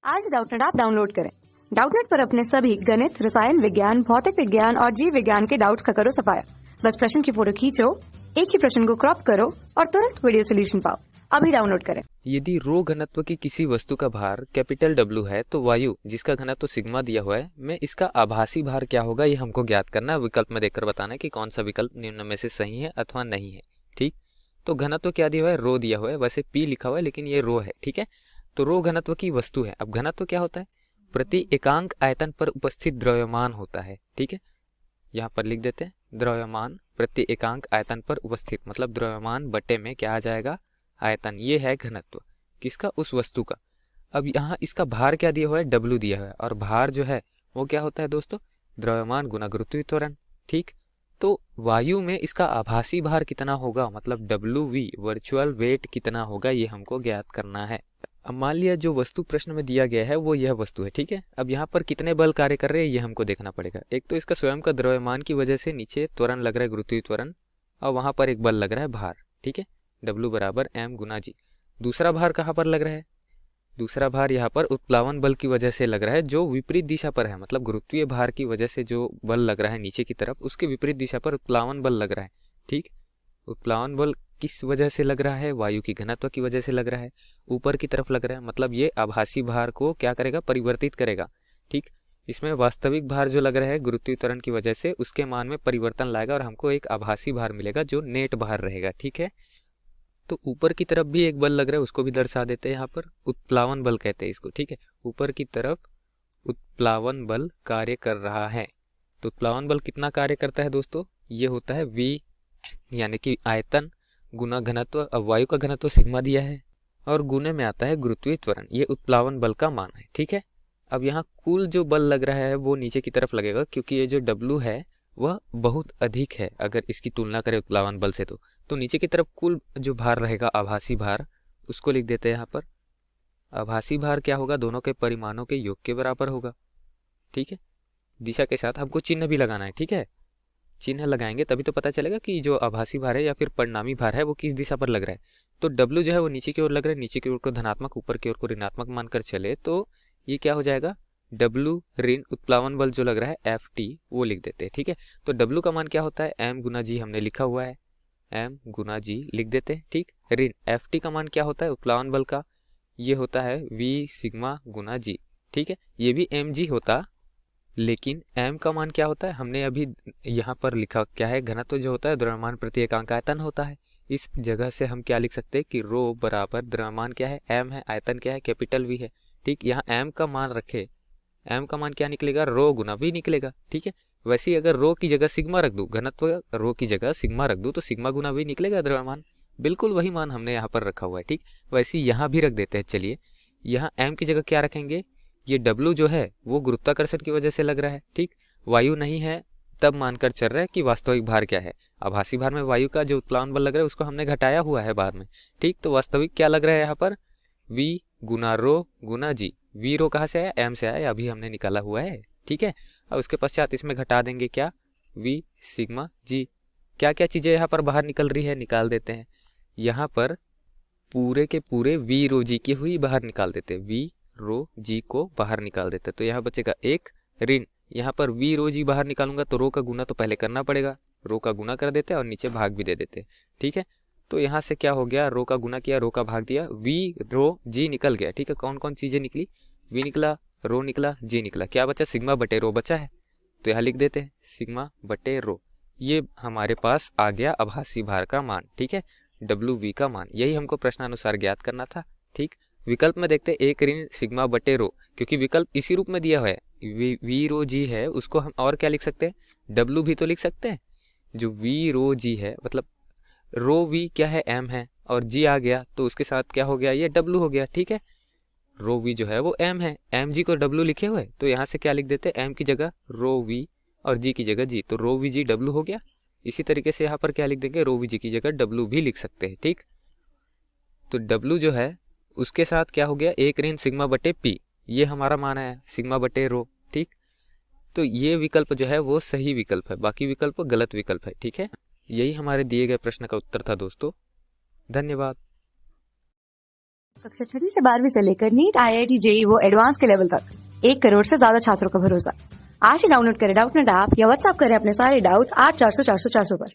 आज Doubtnut app download करें। Doubtnut पर अपने सभी गणित, रसायन विज्ञान, भौतिक विज्ञान और जीव विज्ञान के डाउट्स का करो सफाया। बस प्रश्न की फोटो खींचो, एक ही प्रश्न को क्रॉप करो और तुरंत वीडियो सोल्यूशन पाओ। अभी डाउनलोड करें। यदि रो घनत्व की किसी वस्तु का भार कैपिटल W है तो वायु जिसका घनत्व सिग्मा दिया हुआ है में इसका आभासी भार क्या होगा ये हमको ज्ञात करना है। विकल्प में देखकर बताना है कि कौन सा विकल्प निम्न में से सही है अथवा नहीं है। ठीक, तो घनत्व क्या दिया हुआ है? रो दिया हुआ है। वैसे P लिखा हुआ है लेकिन ये रो है। ठीक है, तो रो घनत्व की वस्तु है। अब घनत्व क्या होता है? प्रति एकांक आयतन पर उपस्थित द्रव्यमान होता है। ठीक है, यहाँ पर लिख देते हैं द्रव्यमान प्रति एकांक आयतन पर उपस्थित, मतलब द्रव्यमान बटे में क्या आ जाएगा? आयतन। ये है घनत्व किसका? उस वस्तु का। अब यहाँ इसका भार क्या दिया हुआ है? W दिया हुआ है, और भार जो है वो क्या होता है दोस्तों? द्रव्यमान गुना गुरुत्वीय त्वरण। ठीक, तो वायु में इसका आभासी भार कितना होगा, मतलब WV वर्चुअल वेट कितना होगा, ये हमको ज्ञात करना है। अब मान लिया जो वस्तु प्रश्न में दिया गया है वो यह वस्तु है। ठीक है, अब यहाँ पर कितने बल कार्य कर रहे हैं ये हमको देखना पड़ेगा। एक तो इसका स्वयं का द्रव्यमान की वजह से नीचे त्वरण लग रहा है, गुरुत्वीय त्वरण, और वहां पर एक बल लग रहा है भार। ठीक है, W बराबर M गुना G। दूसरा भार कहाँ पर लग रहा है? दूसरा भार यहाँ पर उत्प्लावन बल की वजह से लग रहा है जो विपरीत दिशा पर है, मतलब गुरुत्वीय भार की वजह से जो बल लग रहा है नीचे की तरफ उसके विपरीत दिशा पर उत्प्लावन बल लग रहा है। ठीक, उत्प्लावन बल किस वजह से लग रहा है? वायु की घनत्व की वजह से लग रहा है, ऊपर की तरफ लग रहा है, मतलब ये आभासी भार को क्या करेगा? परिवर्तित करेगा। ठीक, इसमें वास्तविक भार जो लग रहा है गुरुत्वीय त्वरण की वजह से उसके मान में परिवर्तन लाएगा और हमको एक आभासी भार मिलेगा जो नेट भार रहेगा। ठीक है, तो ऊपर की तरफ भी एक बल लग रहा है, उसको भी दर्शा देते हैं यहाँ पर, उत्प्लावन बल कहते हैं इसको। ठीक है, ऊपर की तरफ उत्प्लावन बल कार्य कर रहा है। तो उत्प्लावन बल कितना कार्य करता है दोस्तों? ये होता है V यानी कि आयतन गुना घनत्व। अब वायु का घनत्व सिग्मा दिया है और गुने में आता है गुरुत्वीय त्वरण, ये उत्प्लावन बल का मान है। ठीक है, अब यहाँ कुल जो बल लग रहा है वो नीचे की तरफ लगेगा क्योंकि ये जो W है वह बहुत अधिक है अगर इसकी तुलना करें उत्प्लावन बल से। तो नीचे की तरफ कुल जो भार रहेगा आभासी भार उसको लिख देते हैं यहाँ पर। आभासी भार क्या होगा? दोनों के परिमाणों के योग के बराबर होगा। ठीक है, दिशा के साथ हमको चिन्ह भी लगाना है। ठीक है, चिन्ह लगाएंगे तभी तो पता चलेगा कि जो आभासी भार है या फिर परिणामी भार है वो किस दिशा पर लग रहा है। तो W जो है वो नीचे की ओर लग रहा है, नीचे की ओर को धनात्मक, ऊपर की ओर को ऋणात्मक मानकर चले तो ये क्या हो जाएगा? W ऋण उत्प्लावन बल जो लग रहा है FT वो लिख देते हैं। ठीक है, तो W का मान क्या होता है? M गुना G हमने लिखा हुआ है, M गुना G लिख देते हैं। ठीक, ऋण FT का मान क्या होता है उत्प्लावन बल का? ये होता है V सिग्मा गुना G। ठीक है, ये भी mg होता, लेकिन m का मान क्या होता है? हमने अभी यहाँ पर लिखा क्या है? घनत्व जो होता है द्रव्यमान प्रति एकांक आयतन होता है। इस जगह से हम क्या लिख सकते हैं कि रो बराबर द्रव्यमान क्या है? m है, आयतन क्या है? कैपिटल V है। ठीक, यहाँ m का मान रखे, m का मान क्या निकलेगा? रो गुना V निकलेगा। ठीक है, वैसे अगर रो की जगह सिग्मा रख दूं, घनत्व रो की जगह सिग्मा रख दूं तो सिग्मा गुना V निकलेगा द्रव्यमान। बिल्कुल वही मान हमने यहाँ पर रखा हुआ है। ठीक, वैसे यहाँ भी रख देते हैं। चलिए, यहाँ m की जगह क्या रखेंगे? ये W जो है वो गुरुत्वाकर्षण की वजह से लग रहा है। ठीक, वायु नहीं है तब मानकर चल रहा है कि वास्तविक भार क्या है? आभासी भार में वायु का जो उत्प्लावन बल लग रहा है उसको हमने घटाया हुआ है बाद में। ठीक, तो वास्तविक क्या लग रहा है यहाँ पर? V गुना रो गुना G। V रो कहाँ से आया? M से आया, अभी हमने निकाला हुआ है। ठीक है, और उसके पश्चात इसमें घटा देंगे क्या? V sigma G। क्या क्या चीजें यहाँ पर बाहर निकल रही है निकाल देते हैं। यहाँ पर पूरे के पूरे V रो G की हुई बाहर निकाल देते हैं, V रो G को बाहर निकाल देते, तो यहाँ बचेगा एक ऋण। यहाँ पर V रो G बाहर निकालूंगा तो रो का गुना तो पहले करना पड़ेगा, रो का गुना कर देते हैं और नीचे भाग भी दे देते हैं। ठीक है, तो यहाँ से क्या हो गया? रो का गुना किया, रो का भाग दिया, V रो G निकल गया। ठीक है, कौन कौन चीजें निकली? V निकला, रो निकला, G निकला, क्या बचा? सिग्मा बटे रो बचा है, तो यहाँ लिख देते हैं सिग्मा बटे रो। ये हमारे पास आ गया आभासी भार का मान। ठीक है, WV का मान, यही हमको प्रश्नानुसार ज्ञात करना था। ठीक, विकल्प में देखते एक ऋण सिग्मा बटे रो, क्योंकि विकल्प इसी रूप में दिया हुआ है। V रो G है उसको हम और क्या लिख सकते हैं? W भी तो लिख सकते हैं। जो V रो G है मतलब रो V क्या है? M है, और G आ गया तो उसके साथ क्या हो गया? ये W हो गया। ठीक है, रो V जो है वो M है, mg को W लिखे हुए, तो यहाँ से क्या लिख देते हैं? M की जगह रो V और G की जगह G, तो रो V G W हो गया। इसी तरीके से यहाँ पर क्या लिख देंगे? रो V G की जगह W भी लिख सकते हैं। ठीक, तो W जो है उसके साथ क्या हो गया? एक ऋण सिग्मा बटे P, ये हमारा मान है सिग्मा बटे रो। ठीक, तो ये विकल्प जो है वो सही विकल्प है, बाकी विकल्प गलत विकल्प है। ठीक है, यही हमारे दिए गए प्रश्न का उत्तर था दोस्तों। धन्यवाद। कक्षा 6 से 12वीं से लेकर नीट, IIT, JEE वो एडवांस के लेवल तक 1 करोड़ से ज्यादा छात्रों का भरोसा। आज ही डाउनलोड करें डाउटनेट ऐप या व्हाट्सएप करें अपने सारे डाउट्स 8400 400 400 पर।